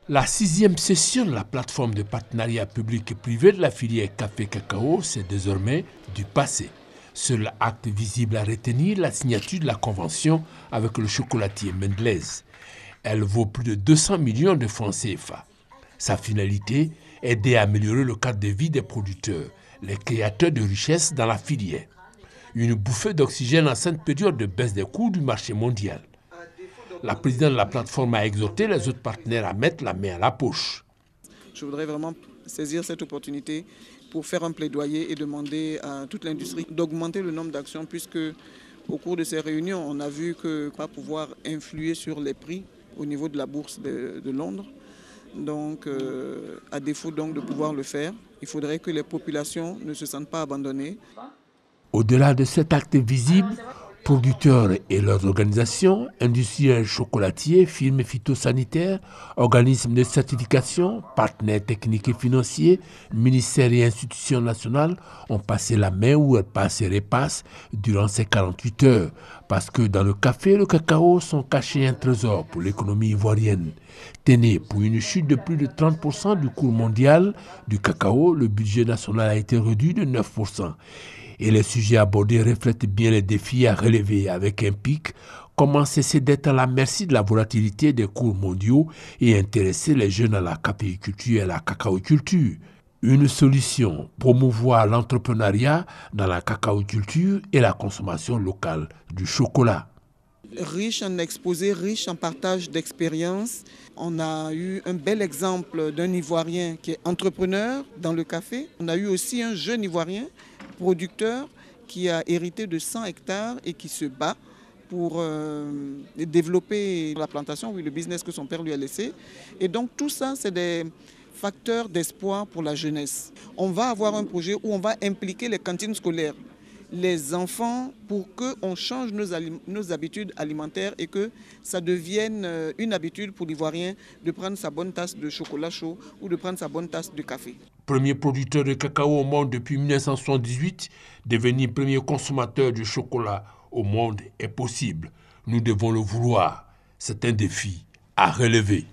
La 6e session de la plateforme de partenariat public et privé de la filière café-cacao, c'est désormais du passé. Seul acte visible à retenir, la signature de la convention avec le chocolatier Mendelez. Elle vaut plus de 200 millions de francs CFA. Sa finalité, aider à améliorer le cadre de vie des producteurs, les créateurs de richesses dans la filière. Une bouffée d'oxygène en cette période de baisse des coûts du marché mondial. La présidente de la plateforme a exhorté les autres partenaires à mettre la main à la poche. Je voudrais vraiment saisir cette opportunité pour faire un plaidoyer et demander à toute l'industrie d'augmenter le nombre d'actions puisque au cours de ces réunions, on a vu que pas pouvoir influer sur les prix au niveau de la bourse de Londres. Donc, à défaut donc de pouvoir le faire, il faudrait que les populations ne se sentent pas abandonnées. Au-delà de cet acte visible, producteurs et leurs organisations, industriels chocolatiers, firmes phytosanitaires, organismes de certification, partenaires techniques et financiers, ministères et institutions nationales ont passé la main où elles passent et repassent durant ces 48 heures. Parce que dans le café et le cacao sont cachés un trésor pour l'économie ivoirienne. Tenez, pour une chute de plus de 30% du cours mondial du cacao, le budget national a été réduit de 9%. Et les sujets abordés reflètent bien les défis à relever avec un pic. Comment cesser d'être à la merci de la volatilité des cours mondiaux et intéresser les jeunes à la caféiculture et à la cacaoculture. Une solution, promouvoir l'entrepreneuriat dans la cacaoculture et la consommation locale du chocolat. Riche en exposés, riche en partage d'expériences. On a eu un bel exemple d'un Ivoirien qui est entrepreneur dans le café. On a eu aussi un jeune Ivoirien producteur qui a hérité de 100 hectares et qui se bat pour développer la plantation, le business que son père lui a laissé. Et donc tout ça, c'est des facteurs d'espoir pour la jeunesse. On va avoir un projet où on va impliquer les cantines scolaires, les enfants, pour qu'on change nos habitudes alimentaires et que ça devienne une habitude pour l'Ivoirien de prendre sa bonne tasse de chocolat chaud ou de prendre sa bonne tasse de café. Premier producteur de cacao au monde depuis 1978, devenir premier consommateur de chocolat au monde est possible. Nous devons le vouloir. C'est un défi à relever.